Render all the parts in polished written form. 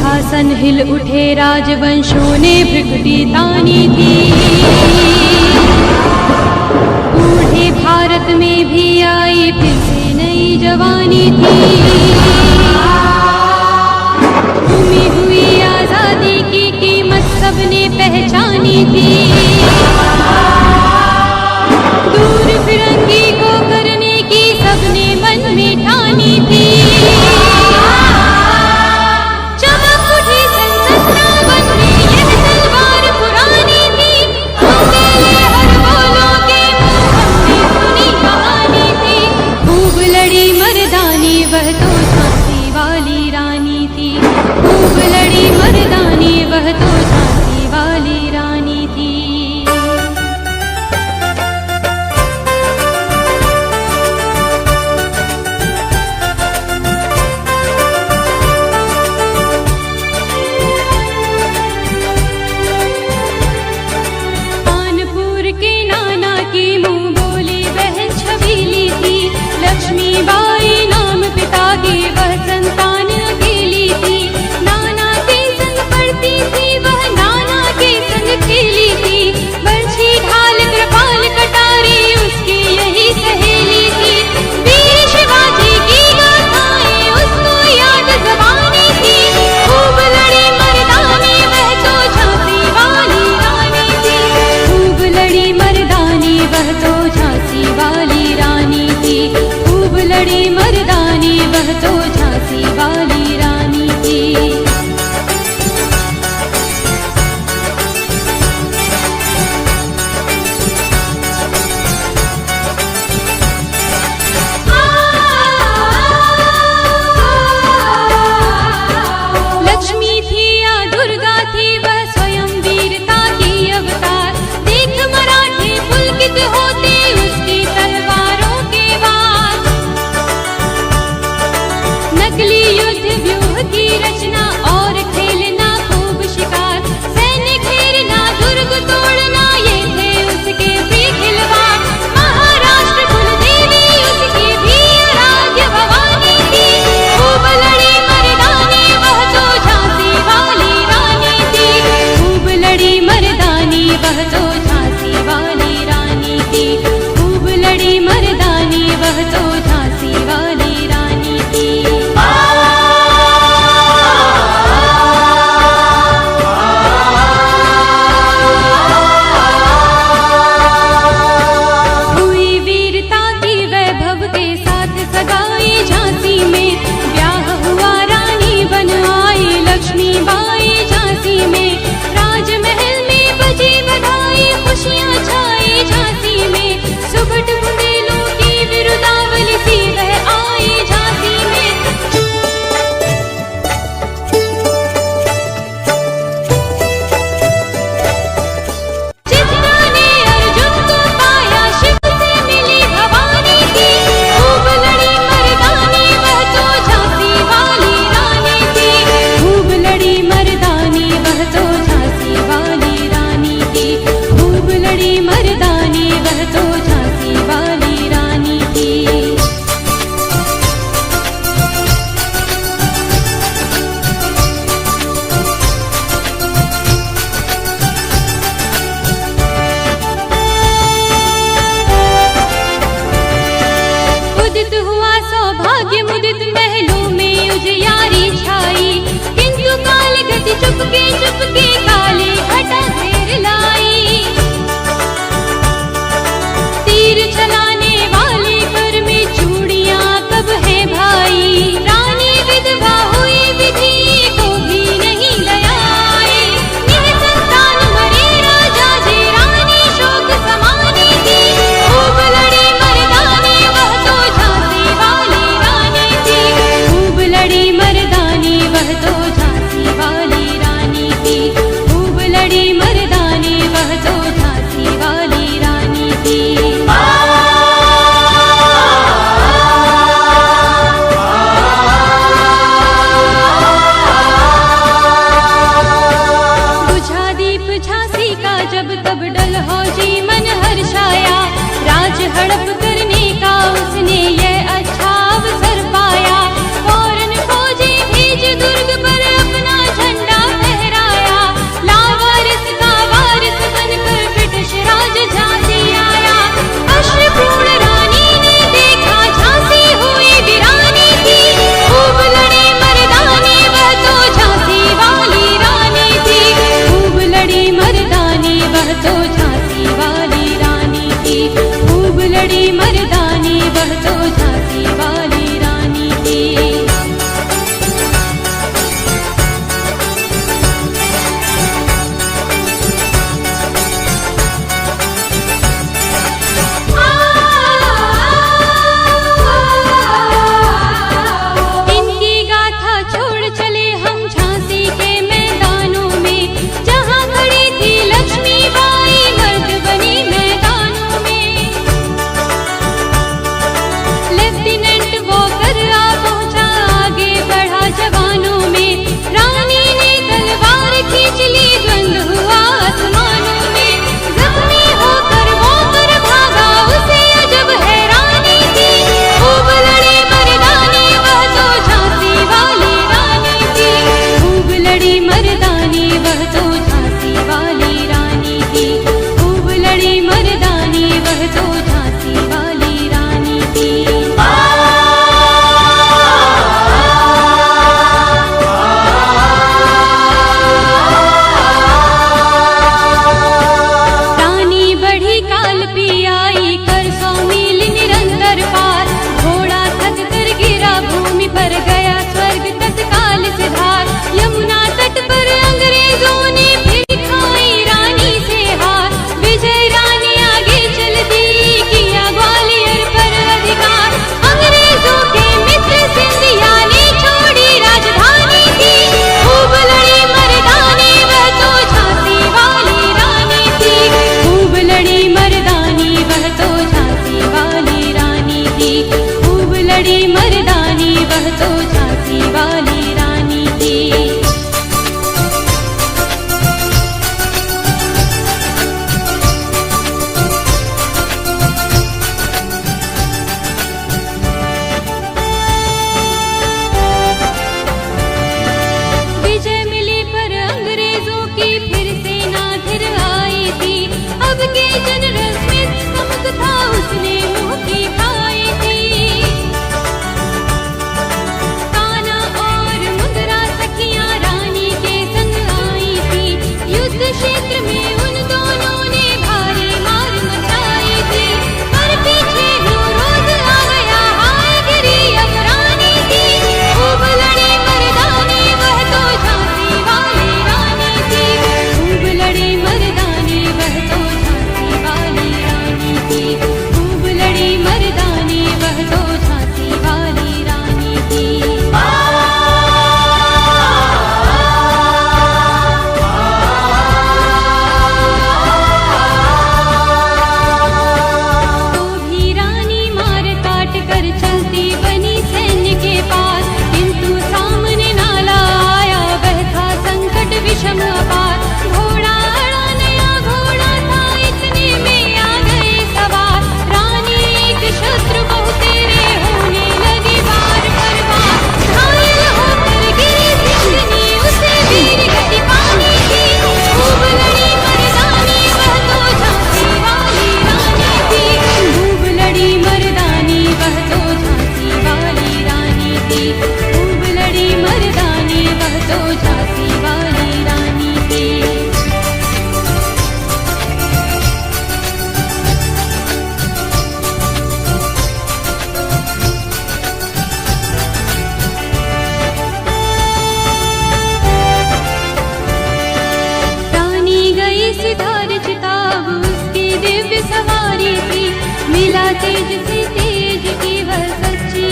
सिंहासन हिल उठे, राजवंशों ने भ्रिकुटी तानी थी। बूढ़े भारत में भी आई फिर से नई जवानी थी। घूमी हुई आजादी की कीमत सबने पहचानी थी। दूर फिरंगी को करने की सबने मन में ठानी थी। वह तो झांसी वाली रानी थी, खूब लड़ी मर्दानी, वह तो झांसी वाली रानी थी। कानपुर के नाना की मुंह बोली वह छबीली थी। लक्ष्मीबाई पिता की वह संतान अकेली थी। नाना के संग पढ़ती थी वह, नाना के संग खेली थी। बरछी ढाल कृपाल कटारी उसकी यही सहेली थी। वीर शिवाजी की गाथाएं उसको याद ज़बानी थी। खूब लड़ी मर्दानी वह तो झांसी वाली रानी थी। खूब लड़ी मर्दानी वह तो झांसी वाली रानी थी। खूब लड़ी मर्दानी वह तो झांसी वाली रानी थी। लक्ष्मी थी या दुर्गा थी वह स्वयं वीरता की अवतार। देख मराठे पुलकित होते उसकी तलवारों के वार। नकली युद्ध व्यूह की रचना और खेलना खूब शिकार। सैन्य घेरना दुर्ग तोड़ना ये थे उसके प्रिय खिलवाड़। महाराष्ट्र कुलदेवी उसकी भी आराध्य भवानी थी। खूब लड़ी मर्दानी वह तो झांसी वाली रानी थी। खूब लड़ी मर्दानी वह तो झांसी वाली रानी थी। खूब लड़ी मर्दानी वह तो झांसी वाली रानी थी। चुपके चुपके काली घटा घेर लाई। तीर चलाने वाले कर में चूड़ियां कब है भाई। रानी विधवा हुई विधि को भी नहीं लयाई। निसंतान मरे राजा जी रानी शोक समानी थी। खूब लड़ी मर्दानी वह तो झांसी वाली रानी थी। खूब लड़ी मर्दानी वह तो झांसी वाली रानी थी। मिला तेज से तेज की वह सच्ची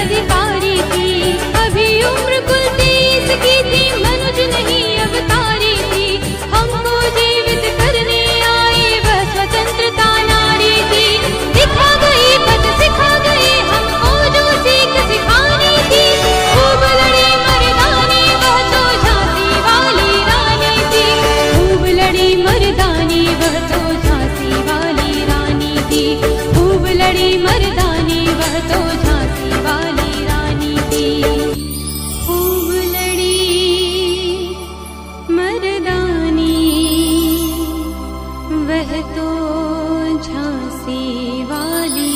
अधिकारी थी। अभी उम्र कुल 23 की थी, मनुज नहीं अवतारी थी। हमको जीवित करने आई वह स्वतंत्रता नारी थी। दिखा गई पथ सिखा गई हमको जो सीख सिखानी थी। खूब लड़ी मर्दानी वह तो झांसी वाली रानी थी। खूब लड़ी मर्दानी वह तो झांसी वाली रानी थी। खूब लड़ी मर्दानी वह तो झांसी वाली रानी थी। खूब लड़ी मर्दानी वह तो झांसी वाली